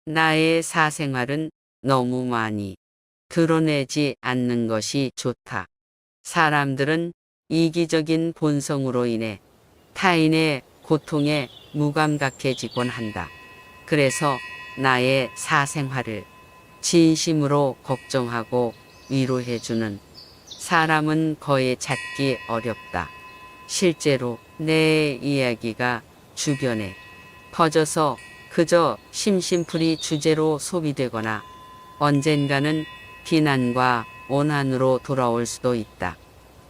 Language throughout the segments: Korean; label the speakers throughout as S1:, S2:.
S1: 나의 사생활은 너무 많이 드러내지 않는 것이 좋다. 사람들은 이기적인 본성으로 인해 타인의 고통에 무감각해지곤 한다. 그래서 나의 사생활을 진심으로 걱정하고 위로해주는 사람은 거의 찾기 어렵다. 실제로 내 이야기가 주변에 퍼져서 그저 심심풀이 주제로 소비되거나 언젠가는 비난과 오한으로 돌아올 수도 있다.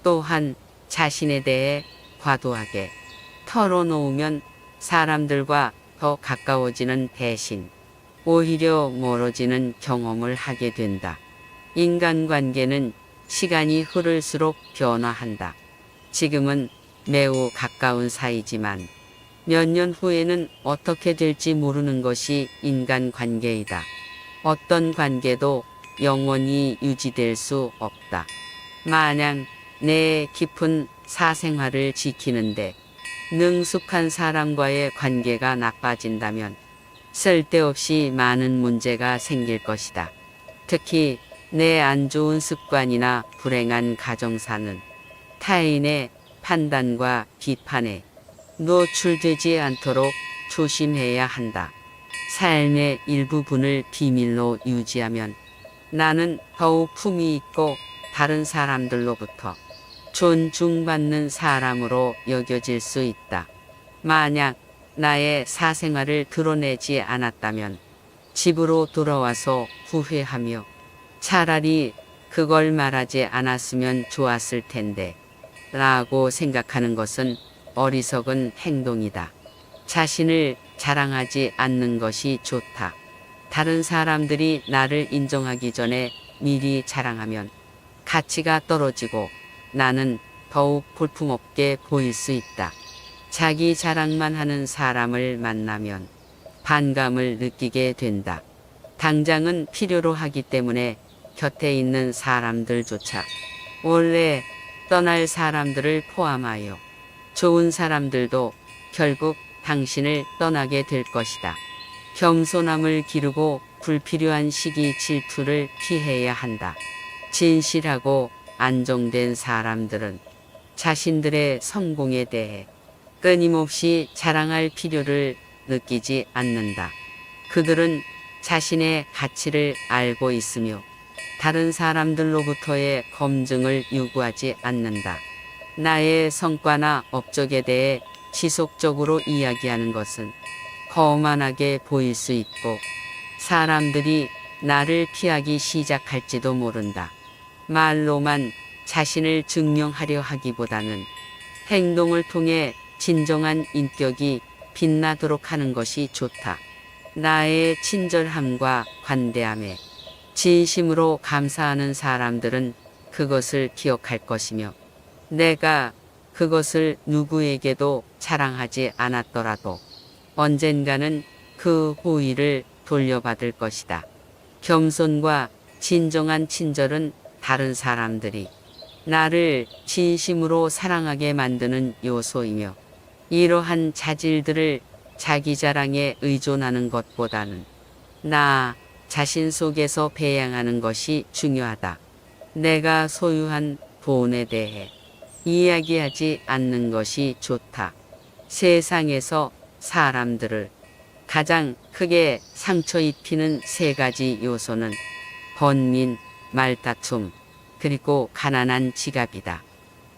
S1: 또한 자신에 대해 과도하게 털어놓으면 사람들과 더 가까워지는 대신 오히려 멀어지는 경험을 하게 된다. 인간관계는 시간이 흐를수록 변화한다. 지금은 매우 가까운 사이지만 몇 년 후에는 어떻게 될지 모르는 것이 인간관계이다. 어떤 관계도 영원히 유지될 수 없다. 만약 내 깊은 사생활을 지키는데 능숙한 사람과의 관계가 나빠진다면 쓸데없이 많은 문제가 생길 것이다. 특히 내 안 좋은 습관이나 불행한 가정사는 타인의 판단과 비판에 노출되지 않도록 조심해야 한다. 삶의 일부분을 비밀로 유지하면 나는 더욱 품위 있고 다른 사람들로부터 존중받는 사람으로 여겨질 수 있다. 만약 나의 사생활을 드러내지 않았다면 집으로 돌아와서 후회하며 차라리 그걸 말하지 않았으면 좋았을 텐데 라고 생각하는 것은 어리석은 행동이다. 자신을 자랑하지 않는 것이 좋다. 다른 사람들이 나를 인정하기 전에 미리 자랑하면 가치가 떨어지고 나는 더욱 볼품없게 보일 수 있다. 자기 자랑만 하는 사람을 만나면 반감을 느끼게 된다. 당장은 필요로 하기 때문에 곁에 있는 사람들조차 원래 떠날 사람들을 포함하여 좋은 사람들도 결국 당신을 떠나게 될 것이다. 겸손함을 기르고 불필요한 시기 질투를 피해야 한다. 진실하고 안정된 사람들은 자신들의 성공에 대해 끊임없이 자랑할 필요를 느끼지 않는다. 그들은 자신의 가치를 알고 있으며 다른 사람들로부터의 검증을 요구하지 않는다. 나의 성과나 업적에 대해 지속적으로 이야기하는 것은 거만하게 보일 수 있고 사람들이 나를 피하기 시작할지도 모른다. 말로만 자신을 증명하려 하기보다는 행동을 통해 진정한 인격이 빛나도록 하는 것이 좋다. 나의 친절함과 관대함에 진심으로 감사하는 사람들은 그것을 기억할 것이며 내가 그것을 누구에게도 자랑하지 않았더라도 언젠가는 그 호의를 돌려받을 것이다. 겸손과 진정한 친절은 다른 사람들이 나를 진심으로 사랑하게 만드는 요소이며 이러한 자질들을 자기 자랑에 의존하는 것보다는 나 자신 속에서 배양하는 것이 중요하다. 내가 소유한 돈에 대해 이야기하지 않는 것이 좋다. 세상에서 사람들을 가장 크게 상처 입히는 세 가지 요소는 번민, 말다툼, 그리고 가난한 지갑이다.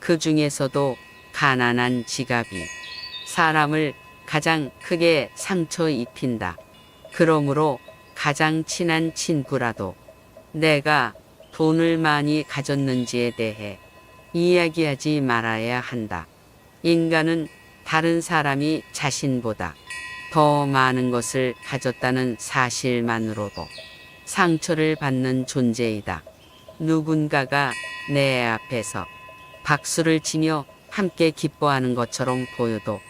S1: 그 중에서도 가난한 지갑이 사람을 가장 크게 상처 입힌다. 그러므로 가장 친한 친구라도 내가 돈을 많이 가졌는지에 대해 이야기하지 말아야 한다. 인간은 다른 사람이 자신보다 더 많은 것을 가졌다는 사실만으로도 상처를 받는 존재이다. 누군가가 내 앞에서 박수를 치며 함께 기뻐하는 것처럼 보여도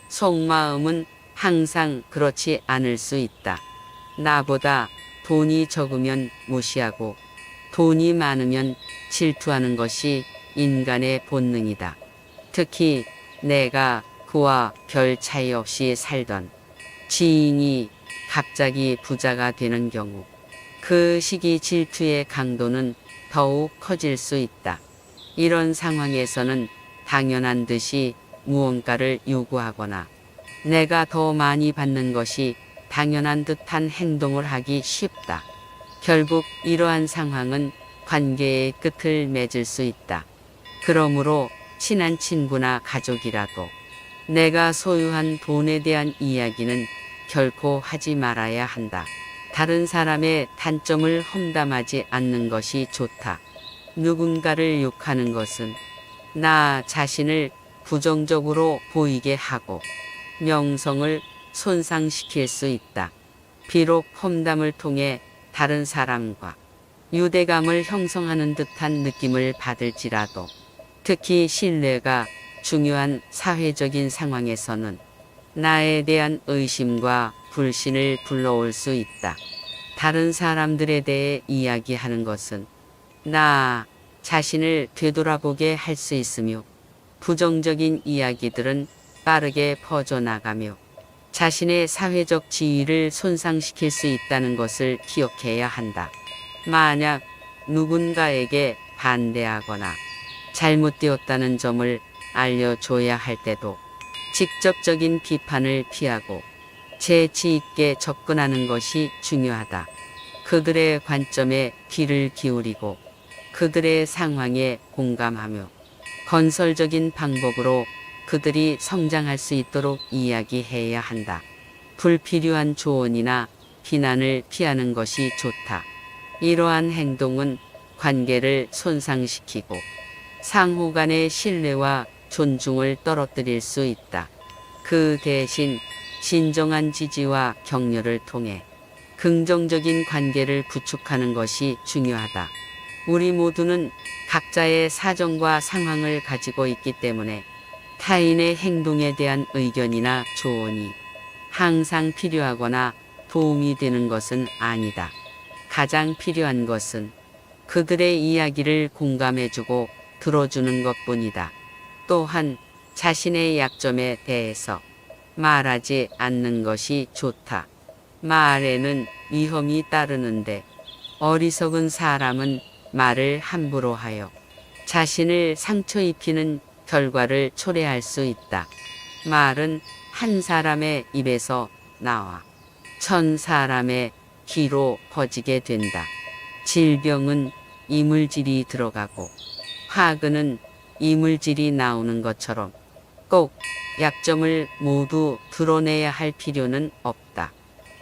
S1: 속마음은 항상 그렇지 않을 수 있다. 나보다 돈이 적으면 무시하고 돈이 많으면 질투하는 것이 인간의 본능이다. 특히 내가 그와 별 차이 없이 살던 지인이 갑자기 부자가 되는 경우 그 시기 질투의 강도는 더욱 커질 수 있다. 이런 상황에서는 당연한 듯이 무언가를 요구하거나 내가 더 많이 받는 것이 당연한 듯한 행동을 하기 쉽다. 결국 이러한 상황은 관계의 끝을 맺을 수 있다. 그러므로 친한 친구나 가족이라도 내가 소유한 돈에 대한 이야기는 결코 하지 말아야 한다. 다른 사람의 단점을 험담하지 않는 것이 좋다. 누군가를 욕하는 것은 나 자신을 부정적으로 보이게 하고 명성을 손상시킬 수 있다. 비록 험담을 통해 다른 사람과 유대감을 형성하는 듯한 느낌을 받을지라도 특히 신뢰가 중요한 사회적인 상황에서는 나에 대한 의심과 불신을 불러올 수 있다. 다른 사람들에 대해 이야기하는 것은 나 자신을 되돌아보게 할 수 있으며 부정적인 이야기들은 빠르게 퍼져나가며 자신의 사회적 지위를 손상시킬 수 있다는 것을 기억해야 한다. 만약 누군가에게 반대하거나 잘못되었다는 점을 알려줘야 할 때도 직접적인 비판을 피하고 재치 있게 접근하는 것이 중요하다. 그들의 관점에 귀를 기울이고 그들의 상황에 공감하며 건설적인 방법으로 그들이 성장할 수 있도록 이야기해야 한다. 불필요한 조언이나 비난을 피하는 것이 좋다. 이러한 행동은 관계를 손상시키고 상호 간의 신뢰와 존중을 떨어뜨릴 수 있다. 그 대신 진정한 지지와 격려를 통해 긍정적인 관계를 구축하는 것이 중요하다. 우리 모두는 각자의 사정과 상황을 가지고 있기 때문에 타인의 행동에 대한 의견이나 조언이 항상 필요하거나 도움이 되는 것은 아니다. 가장 필요한 것은 그들의 이야기를 공감해주고 들어주는 것뿐이다. 또한 자신의 약점에 대해서 말하지 않는 것이 좋다. 말에는 위험이 따르는데 어리석은 사람은 말을 함부로 하여 자신을 상처 입히는 결과를 초래할 수 있다. 말은 한 사람의 입에서 나와 1000사람의 귀로 퍼지게 된다. 질병은 이물질이 들어가고 화근은 이물질이 나오는 것처럼 꼭 약점을 모두 드러내야 할 필요는 없다.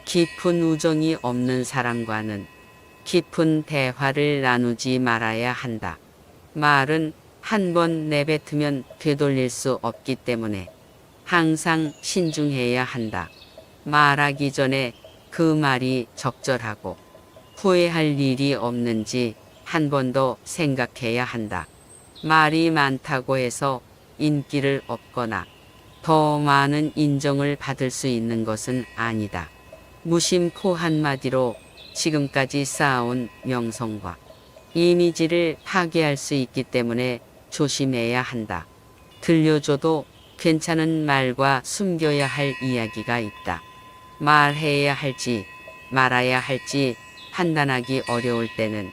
S1: 깊은 우정이 없는 사람과는 깊은 대화를 나누지 말아야 한다. 말은 한 번 내뱉으면 되돌릴 수 없기 때문에 항상 신중해야 한다. 말하기 전에 그 말이 적절하고 후회할 일이 없는지 한 번 더 생각해야 한다. 말이 많다고 해서 인기를 얻거나 더 많은 인정을 받을 수 있는 것은 아니다. 무심코 한마디로 지금까지 쌓아온 명성과 이미지를 파괴할 수 있기 때문에 조심해야 한다. 들려줘도 괜찮은 말과 숨겨야 할 이야기가 있다. 말해야 할지 말아야 할지 판단하기 어려울 때는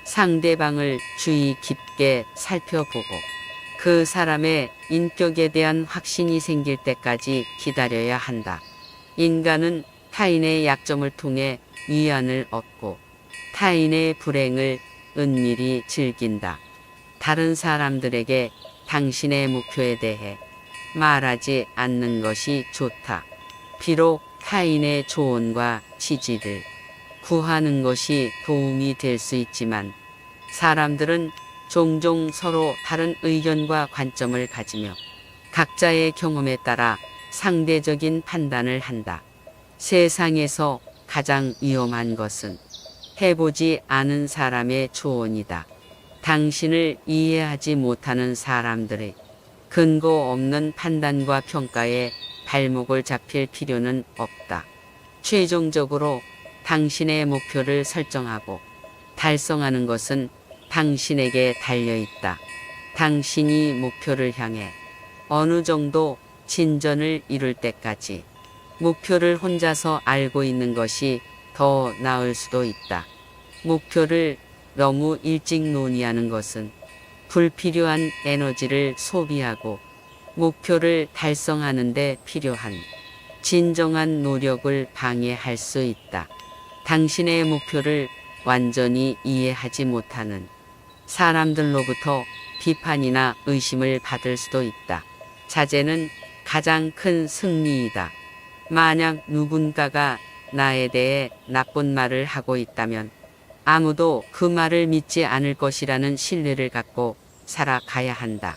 S1: 상대방을 주의 깊게 살펴보고 그 사람의 인격에 대한 확신이 생길 때까지 기다려야 한다. 인간은 타인의 약점을 통해 위안을 얻고 타인의 불행을 은밀히 즐긴다. 다른 사람들에게 당신의 목표에 대해 말하지 않는 것이 좋다. 비록 타인의 조언과 지지를 구하는 것이 도움이 될 수 있지만 사람들은 종종 서로 다른 의견과 관점을 가지며 각자의 경험에 따라 상대적인 판단을 한다. 세상에서 가장 위험한 것은 해보지 않은 사람의 조언이다. 당신을 이해하지 못하는 사람들의 근거 없는 판단과 평가에 발목을 잡힐 필요는 없다. 최종적으로 당신의 목표를 설정하고 달성하는 것은 당신에게 달려있다. 당신이 목표를 향해 어느 정도 진전을 이룰 때까지 목표를 혼자서 알고 있는 것이 더 나을 수도 있다. 목표를 너무 일찍 논의하는 것은 불필요한 에너지를 소비하고 목표를 달성하는 데 필요한 진정한 노력을 방해할 수 있다. 당신의 목표를 완전히 이해하지 못하는 사람들로부터 비판이나 의심을 받을 수도 있다. 자제는 가장 큰 승리이다. 만약 누군가가 나에 대해 나쁜 말을 하고 있다면 아무도 그 말을 믿지 않을 것이라는 신뢰를 갖고 살아가야 한다.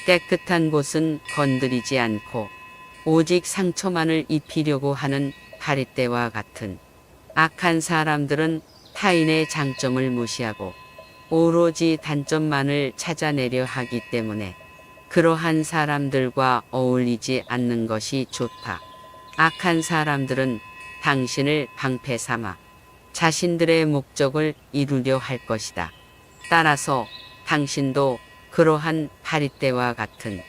S1: 깨끗한 곳은 건드리지 않고 오직 상처만을 입히려고 하는 파리떼와 같은 악한 사람들은 타인의 장점을 무시하고 오로지 단점만을 찾아내려 하기 때문에 그러한 사람들과 어울리지 않는 것이 좋다. 악한 사람들은 당신을 방패 삼아 자신들의 목적을 이루려 할 것이다. 따라서 당신도 그러한 파리떼와 같은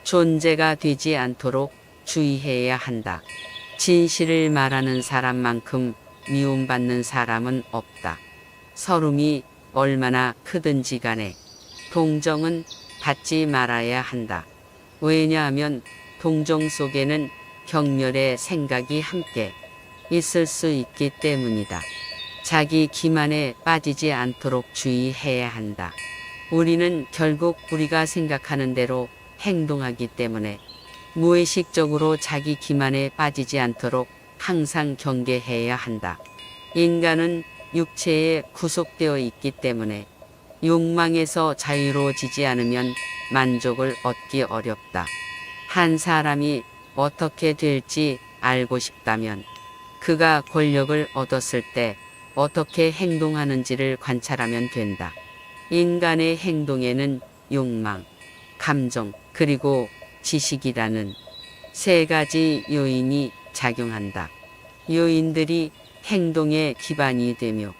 S1: 존재가 되지 않도록 주의해야 한다. 진실을 말하는 사람만큼 미움받는 사람은 없다. 서름이 얼마나 크든지 간에 동정은 받지 말아야 한다. 왜냐하면 동정 속에는 경멸의 생각이 함께 있을 수 있기 때문이다. 자기 기만에 빠지지 않도록 주의해야 한다. 우리는 결국 우리가 생각하는 대로 행동하기 때문에 무의식적으로 자기 기만에 빠지지 않도록 항상 경계해야 한다. 인간은 육체에 구속되어 있기 때문에 욕망에서 자유로워지지 않으면 만족을 얻기 어렵다. 한 사람이 어떻게 될지 알고 싶다면 그가 권력을 얻었을 때 어떻게 행동하는지를 관찰하면 된다. 인간의 행동에는 욕망, 감정, 그리고 지식이라는 세 가지 요인이 작용한다. 요인들이 행동의 기반이 되며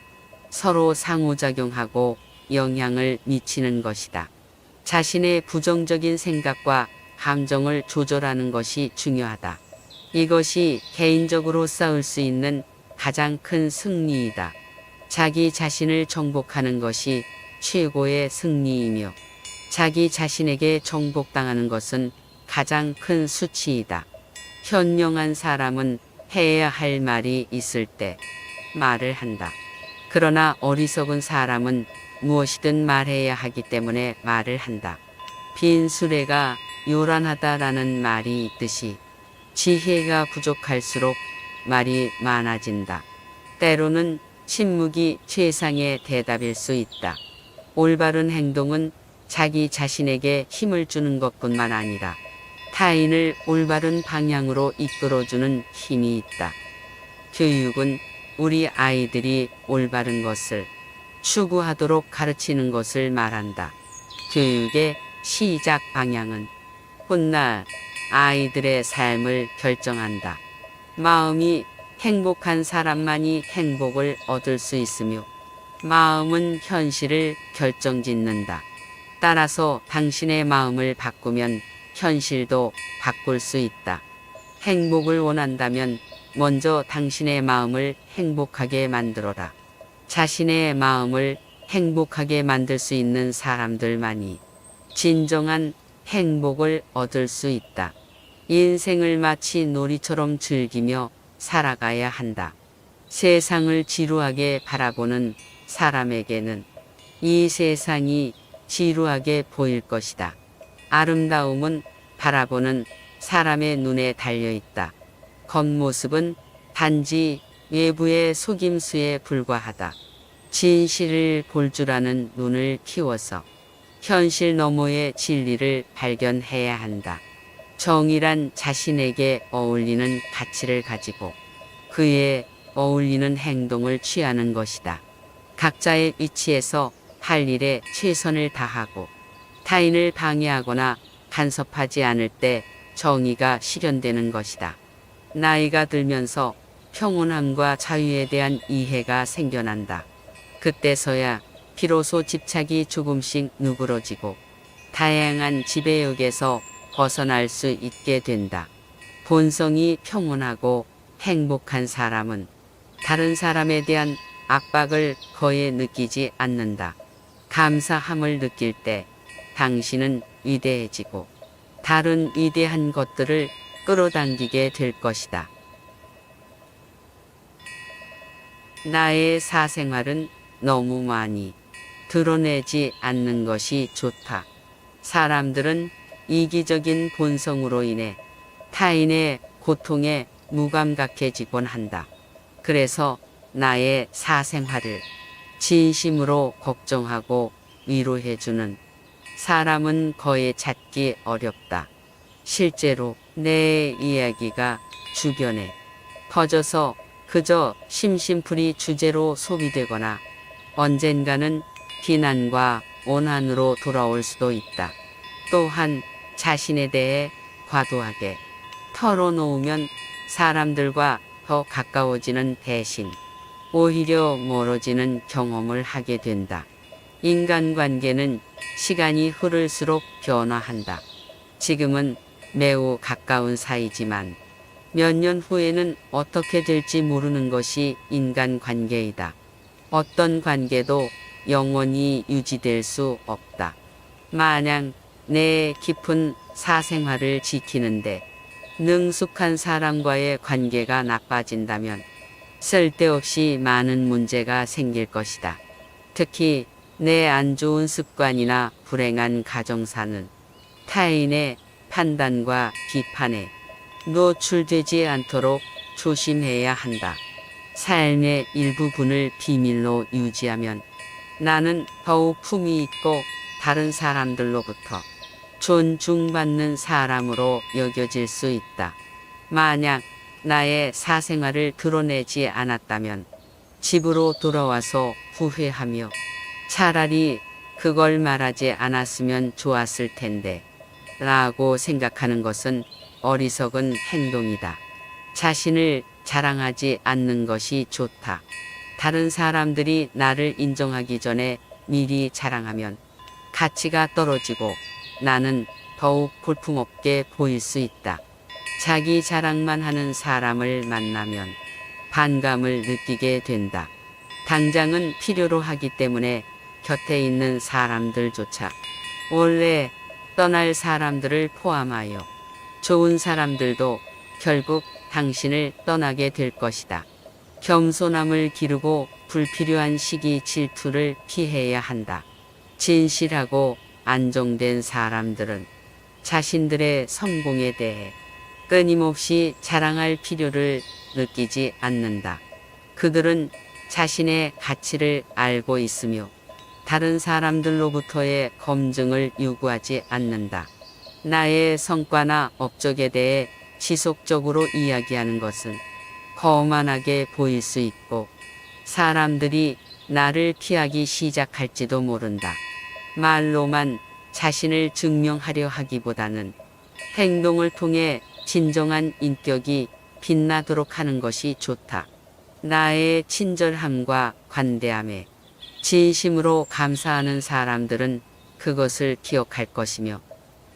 S1: 서로 상호작용하고 영향을 미치는 것이다. 자신의 부정적인 생각과 감정을 조절하는 것이 중요하다. 이것이 개인적으로 쌓을 수 있는 가장 큰 승리이다. 자기 자신을 정복하는 것이 최고의 승리이며 자기 자신에게 정복당하는 것은 가장 큰 수치이다. 현명한 사람은 해야 할 말이 있을 때 말을 한다. 그러나 어리석은 사람은 무엇이든 말해야 하기 때문에 말을 한다. 빈 수레가 요란하다라는 말이 있듯이 지혜가 부족할수록 말이 많아진다. 때로는 침묵이 최상의 대답일 수 있다. 올바른 행동은 자기 자신에게 힘을 주는 것뿐만 아니라 타인을 올바른 방향으로 이끌어주는 힘이 있다. 교육은 우리 아이들이 올바른 것을 추구하도록 가르치는 것을 말한다. 교육의 시작 방향은 훗날 아이들의 삶을 결정한다. 마음이 행복한 사람만이 행복을 얻을 수 있으며 마음은 현실을 결정짓는다. 따라서 당신의 마음을 바꾸면 현실도 바꿀 수 있다. 행복을 원한다면 먼저 당신의 마음을 행복하게 만들어라. 자신의 마음을 행복하게 만들 수 있는 사람들만이 진정한 행복을 얻을 수 있다. 인생을 마치 놀이처럼 즐기며 살아가야 한다. 세상을 지루하게 바라보는 사람에게는 이 세상이 지루하게 보일 것이다. 아름다움은 바라보는 사람의 눈에 달려있다. 겉모습은 단지 외부의 속임수에 불과하다. 진실을 볼 줄 아는 눈을 키워서 현실 너머의 진리를 발견해야 한다. 정의란 자신에게 어울리는 가치를 가지고 그에 어울리는 행동을 취하는 것이다. 각자의 위치에서 할 일에 최선을 다하고 타인을 방해하거나 간섭하지 않을 때 정의가 실현되는 것이다. 나이가 들면서 평온함과 자유에 대한 이해가 생겨난다. 그때서야 비로소 집착이 조금씩 누그러지고 다양한 지배역에서 벗어날 수 있게 된다. 본성이 평온하고 행복한 사람은 다른 사람에 대한 압박을 거의 느끼지 않는다. 감사함을 느낄 때 당신은 위대해지고 다른 위대한 것들을 끌어당기게 될 것이다. 나의 사생활은 너무 많이 드러내지 않는 것이 좋다. 사람들은 이기적인 본성으로 인해 타인의 고통에 무감각해지곤 한다. 그래서 나의 사생활을 진심으로 걱정하고 위로해주는 사람은 거의 찾기 어렵다. 실제로 내 이야기가 주변에 퍼져서 그저 심심풀이 주제로 소비되거나 언젠가는 비난과 오난으로 돌아올 수도 있다. 또한 자신에 대해 과도하게 털어놓으면 사람들과 더 가까워지는 대신 오히려 멀어지는 경험을 하게 된다. 인간관계는 시간이 흐를수록 변화한다. 지금은 매우 가까운 사이지만 몇 년 후에는 어떻게 될지 모르는 것이 인간관계이다. 어떤 관계도 영원히 유지될 수 없다. 만약 내 깊은 사생활을 지키는데 능숙한 사람과의 관계가 나빠진다면 쓸데없이 많은 문제가 생길 것이다. 특히 내 안 좋은 습관이나 불행한 가정사는 타인의 판단과 비판에 노출되지 않도록 조심해야 한다. 삶의 일부분을 비밀로 유지하면 나는 더욱 품위 있고 다른 사람들로부터 존중받는 사람으로 여겨질 수 있다. 만약 나의 사생활을 드러내지 않았다면 집으로 돌아와서 후회하며 차라리 그걸 말하지 않았으면 좋았을 텐데 라고 생각하는 것은 어리석은 행동이다. 자신을 자랑하지 않는 것이 좋다. 다른 사람들이 나를 인정하기 전에 미리 자랑하면 가치가 떨어지고 나는 더욱 볼품없게 보일 수 있다. 자기 자랑만 하는 사람을 만나면 반감을 느끼게 된다. 당장은 필요로 하기 때문에 곁에 있는 사람들조차 원래 떠날 사람들을 포함하여 좋은 사람들도 결국 당신을 떠나게 될 것이다. 겸손함을 기르고 불필요한 시기 질투를 피해야 한다. 진실하고 안정된 사람들은 자신들의 성공에 대해 끊임없이 자랑할 필요를 느끼지 않는다. 그들은 자신의 가치를 알고 있으며 다른 사람들로부터의 검증을 요구하지 않는다. 나의 성과나 업적에 대해 지속적으로 이야기하는 것은 거만하게 보일 수 있고 사람들이 나를 피하기 시작할지도 모른다. 말로만 자신을 증명하려 하기보다는 행동을 통해 진정한 인격이 빛나도록 하는 것이 좋다. 나의 친절함과 관대함에 진심으로 감사하는 사람들은 그것을 기억할 것이며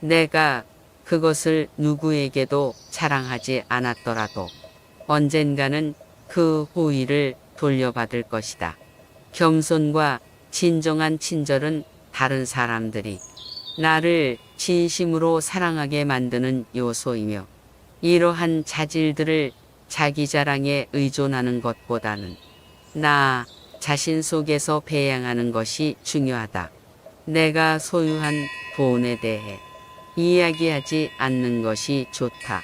S1: 내가 그것을 누구에게도 자랑하지 않았더라도 언젠가는 그 호의를 돌려받을 것이다. 겸손과 진정한 친절은 다른 사람들이 나를 진심으로 사랑하게 만드는 요소이며 이러한 자질들을 자기 자랑에 의존하는 것보다는 나 자신 속에서 배양하는 것이 중요하다. 내가 소유한 돈에 대해 이야기하지 않는 것이 좋다.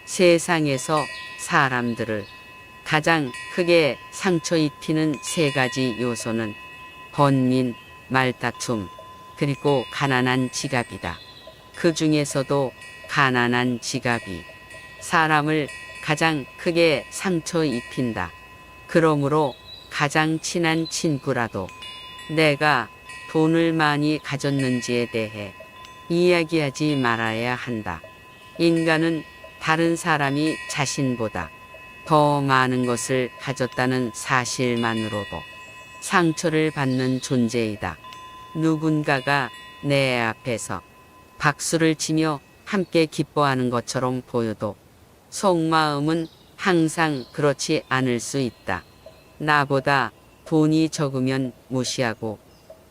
S1: 세상에서 사람들을 가장 크게 상처 입히는 세 가지 요소는 번민, 말다툼, 그리고 가난한 지갑이다. 그 중에서도 가난한 지갑이 사람을 가장 크게 상처 입힌다. 그러므로 가장 친한 친구라도 내가 돈을 많이 가졌는지에 대해 이야기하지 말아야 한다. 인간은 다른 사람이 자신보다 더 많은 것을 가졌다는 사실만으로도 상처를 받는 존재이다. 누군가가 내 앞에서 박수를 치며 함께 기뻐하는 것처럼 보여도 속마음은 항상 그렇지 않을 수 있다. 나보다 돈이 적으면 무시하고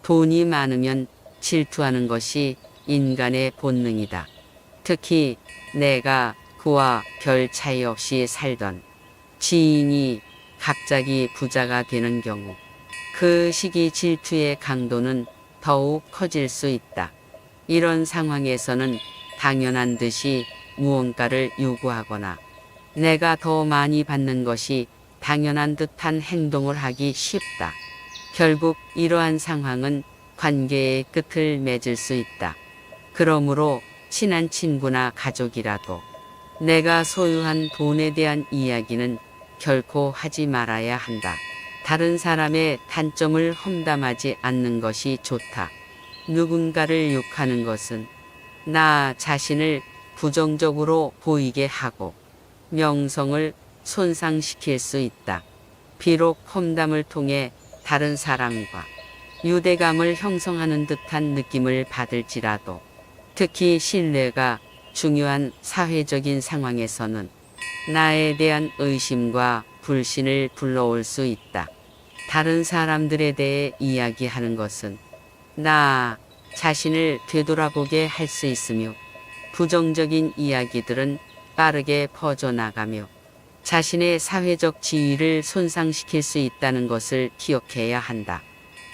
S1: 돈이 많으면 질투하는 것이 인간의 본능이다. 특히 내가 그와 별 차이 없이 살던 지인이 갑자기 부자가 되는 경우 그 시기 질투의 강도는 더욱 커질 수 있다. 이런 상황에서는 당연한 듯이 무언가를 요구하거나 내가 더 많이 받는 것이 당연한 듯한 행동을 하기 쉽다. 결국 이러한 상황은 관계의 끝을 맺을 수 있다. 그러므로 친한 친구나 가족이라도 내가 소유한 돈에 대한 이야기는 결코 하지 말아야 한다. 다른 사람의 단점을 험담하지 않는 것이 좋다. 누군가를 욕하는 것은 나 자신을 부정적으로 보이게 하고 명성을 손상시킬 수 있다. 비록 험담을 통해 다른 사람과 유대감을 형성하는 듯한 느낌을 받을지라도 특히 신뢰가 중요한 사회적인 상황에서는 나에 대한 의심과 불신을 불러올 수 있다. 다른 사람들에 대해 이야기하는 것은 나 자신을 되돌아보게 할 수 있으며 부정적인 이야기들은 빠르게 퍼져나가며 자신의 사회적 지위를 손상시킬 수 있다는 것을 기억해야 한다.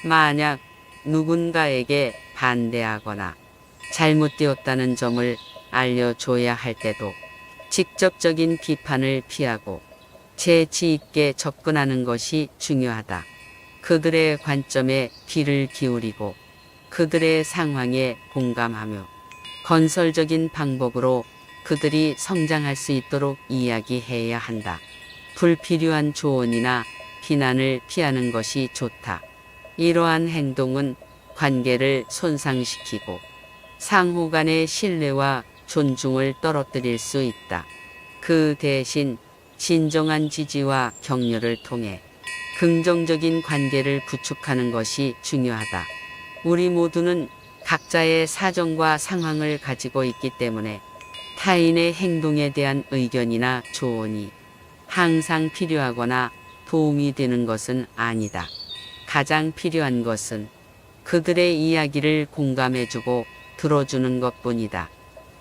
S1: 만약 누군가에게 반대하거나 잘못되었다는 점을 알려줘야 할 때도 직접적인 비판을 피하고 재치 있게 접근하는 것이 중요하다. 그들의 관점에 귀를 기울이고 그들의 상황에 공감하며 건설적인 방법으로 그들이 성장할 수 있도록 이야기해야 한다. 불필요한 조언이나 비난을 피하는 것이 좋다. 이러한 행동은 관계를 손상시키고 상호 간의 신뢰와 존중을 떨어뜨릴 수 있다. 그 대신 진정한 지지와 격려를 통해 긍정적인 관계를 구축하는 것이 중요하다. 우리 모두는 각자의 사정과 상황을 가지고 있기 때문에 타인의 행동에 대한 의견이나 조언이 항상 필요하거나 도움이 되는 것은 아니다. 가장 필요한 것은 그들의 이야기를 공감해주고 들어주는 것뿐이다.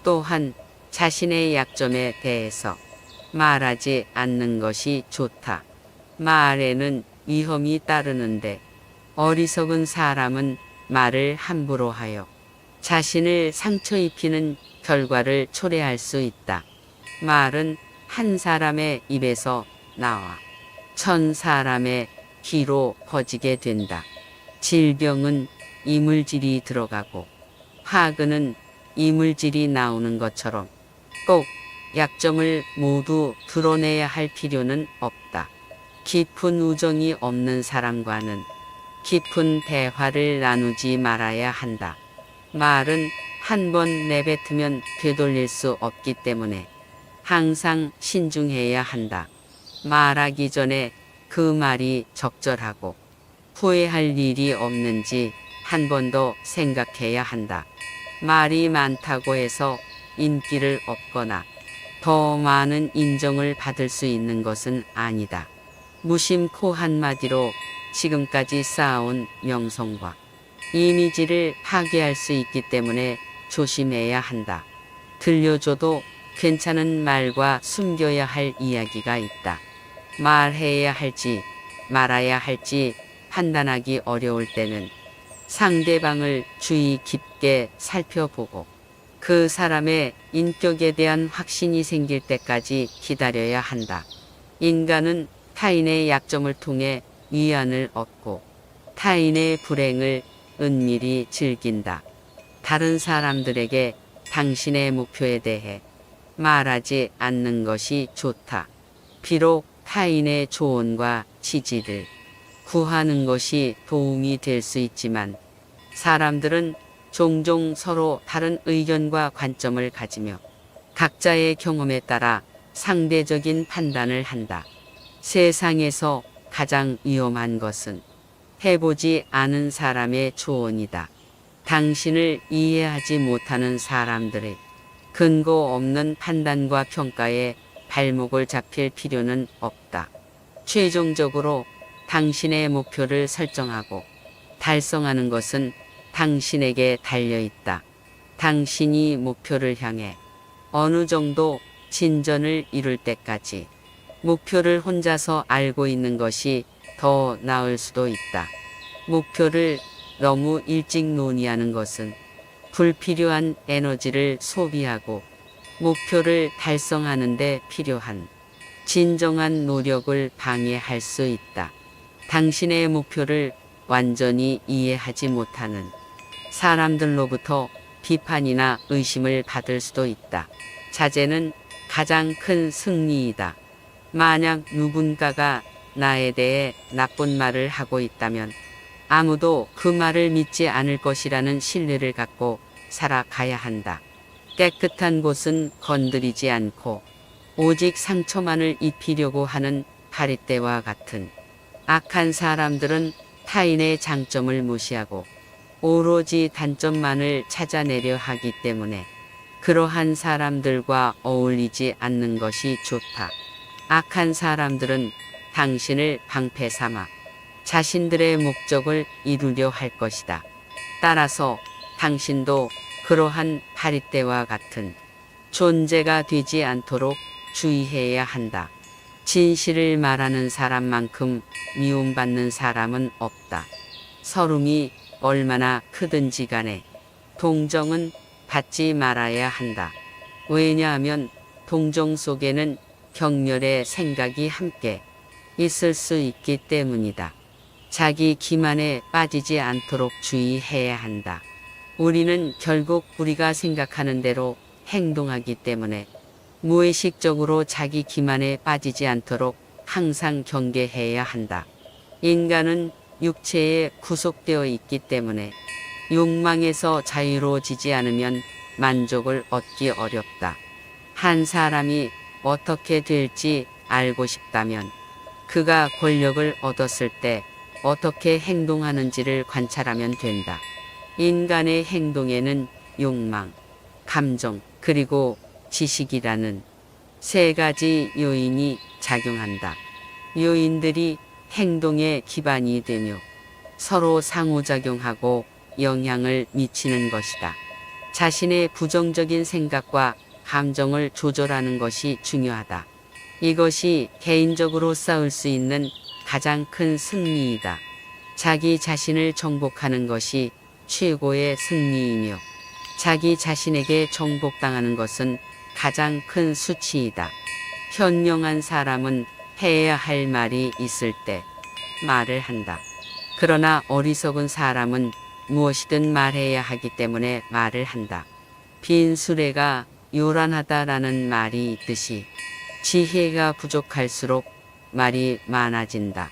S1: 또한 자신의 약점에 대해서 말하지 않는 것이 좋다. 말에는 위험이 따르는데 어리석은 사람은 말을 함부로 하여 자신을 상처 입히는 결과를 초래할 수 있다. 말은 한 사람의 입에서 나와 1000사람의 귀로 퍼지게 된다. 질병은 이물질이 들어가고 화근은 이물질이 나오는 것처럼 꼭 약점을 모두 드러내야 할 필요는 없다. 깊은 우정이 없는 사람과는 깊은 대화를 나누지 말아야 한다. 말은 한 번 내뱉으면 되돌릴 수 없기 때문에 항상 신중해야 한다. 말하기 전에 그 말이 적절하고 후회할 일이 없는지 한 번 더 생각해야 한다. 말이 많다고 해서 인기를 얻거나 더 많은 인정을 받을 수 있는 것은 아니다. 무심코 한마디로 지금까지 쌓아온 명성과 이미지를 파괴할 수 있기 때문에 조심해야 한다. 들려줘도 괜찮은 말과 숨겨야 할 이야기가 있다. 말해야 할지 말아야 할지 판단하기 어려울 때는 상대방을 주의 깊게 살펴보고 그 사람의 인격에 대한 확신이 생길 때까지 기다려야 한다. 인간은 타인의 약점을 통해 위안을 얻고 타인의 불행을 은밀히 즐긴다. 다른 사람들에게 당신의 목표에 대해 말하지 않는 것이 좋다. 비록 타인의 조언과 지지를 구하는 것이 도움이 될 수 있지만 사람들은 종종 서로 다른 의견과 관점을 가지며 각자의 경험에 따라 상대적인 판단을 한다. 세상에서 가장 위험한 것은 해보지 않은 사람의 조언이다. 당신을 이해하지 못하는 사람들의 근거 없는 판단과 평가에 발목을 잡힐 필요는 없다. 최종적으로 당신의 목표를 설정하고 달성하는 것은 당신에게 달려 있다. 당신이 목표를 향해 어느 정도 진전을 이룰 때까지 목표를 혼자서 알고 있는 것이 더 나을 수도 있다. 목표를 너무 일찍 논의하는 것은 불필요한 에너지를 소비하고 목표를 달성하는 데 필요한 진정한 노력을 방해할 수 있다. 당신의 목표를 완전히 이해하지 못하는 사람들로부터 비판이나 의심을 받을 수도 있다. 자제는 가장 큰 승리이다. 만약 누군가가 나에 대해 나쁜 말을 하고 있다면 아무도 그 말을 믿지 않을 것이라는 신뢰를 갖고 살아가야 한다. 깨끗한 곳은 건드리지 않고 오직 상처만을 입히려고 하는 파리떼와 같은 악한 사람들은 타인의 장점을 무시하고 오로지 단점만을 찾아내려 하기 때문에 그러한 사람들과 어울리지 않는 것이 좋다. 악한 사람들은 당신을 방패 삼아 자신들의 목적을 이루려 할 것이다. 따라서 당신도 그러한 파리떼와 같은 존재가 되지 않도록 주의해야 한다. 진실을 말하는 사람만큼 미움받는 사람은 없다. 서름이 얼마나 크든지 간에 동정은 받지 말아야 한다. 왜냐하면 동정 속에는 경멸의 생각이 함께 있을 수 있기 때문이다. 자기 기만에 빠지지 않도록 주의해야 한다. 우리는 결국 우리가 생각하는 대로 행동하기 때문에 무의식적으로 자기 기만에 빠지지 않도록 항상 경계해야 한다. 인간은 육체에 구속되어 있기 때문에 욕망에서 자유로워지지 않으면 만족을 얻기 어렵다. 한 사람이 어떻게 될지 알고 싶다면 그가 권력을 얻었을 때 어떻게 행동하는지를 관찰하면 된다. 인간의 행동에는 욕망, 감정, 그리고 지식이라는 세 가지 요인이 작용한다. 요인들이 행동의 기반이 되며 서로 상호작용하고 영향을 미치는 것이다. 자신의 부정적인 생각과 감정을 조절하는 것이 중요하다. 이것이 개인적으로 쌓을 수 있는 가장 큰 승리이다. 자기 자신을 정복하는 것이 최고의 승리이며 자기 자신에게 정복당하는 것은 가장 큰 수치이다. 현명한 사람은 해야 할 말이 있을 때 말을 한다. 그러나 어리석은 사람은 무엇이든 말해야 하기 때문에 말을 한다. 빈 수레가 요란하다라는 말이 있듯이 지혜가 부족할수록 말이 많아진다.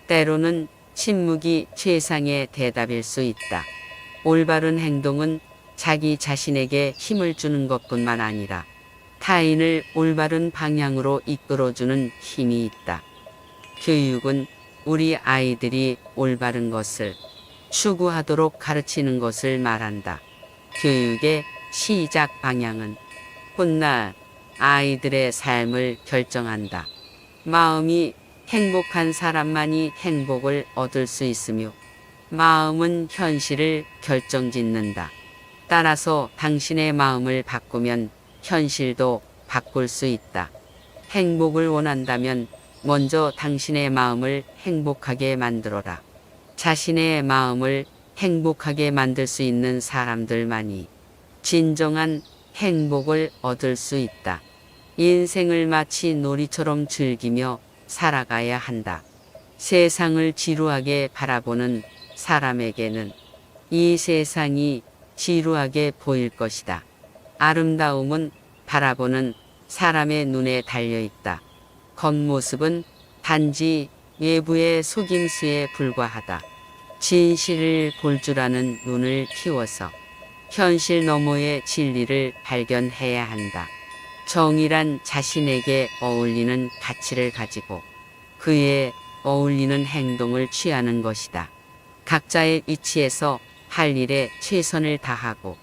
S1: 때로는 침묵이 최상의 대답일 수 있다. 올바른 행동은 자기 자신에게 힘을 주는 것뿐만 아니라 타인을 올바른 방향으로 이끌어주는 힘이 있다. 교육은 우리 아이들이 올바른 것을 추구하도록 가르치는 것을 말한다. 교육의 시작 방향은 훗날 아이들의 삶을 결정한다. 마음이 행복한 사람만이 행복을 얻을 수 있으며 마음은 현실을 결정짓는다. 따라서 당신의 마음을 바꾸면 현실도 바꿀 수 있다. 행복을 원한다면 먼저 당신의 마음을 행복하게 만들어라. 자신의 마음을 행복하게 만들 수 있는 사람들만이 진정한 행복을 얻을 수 있다. 인생을 마치 놀이처럼 즐기며 살아가야 한다. 세상을 지루하게 바라보는 사람에게는 이 세상이 지루하게 보일 것이다. 아름다움은 바라보는 사람의 눈에 달려 있다. 겉모습은 단지 외부의 속임수에 불과하다. 진실을 볼 줄 아는 눈을 키워서 현실 너머의 진리를 발견해야 한다. 정의란 자신에게 어울리는 가치를 가지고 그에 어울리는 행동을 취하는 것이다. 각자의 위치에서 할 일에 최선을 다하고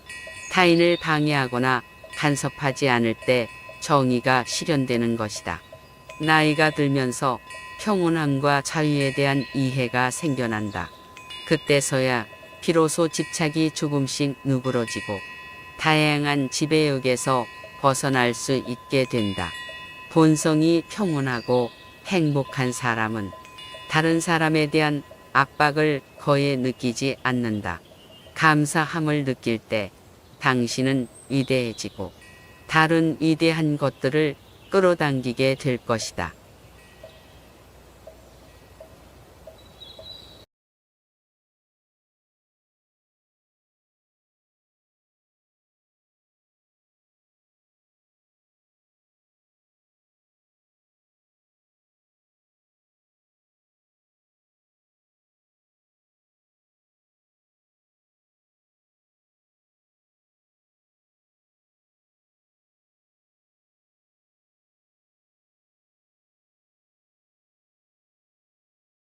S1: 타인을 방해하거나 간섭하지 않을 때 정의가 실현되는 것이다. 나이가 들면서 평온함과 자유에 대한 이해가 생겨난다. 그때서야 비로소 집착이 조금씩 누그러지고 다양한 지배역에서 벗어날 수 있게 된다. 본성이 평온하고 행복한 사람은 다른 사람에 대한 압박을 거의 느끼지 않는다. 감사함을 느낄 때 당신은 위대해지고 다른 위대한 것들을 끌어당기게 될 것이다.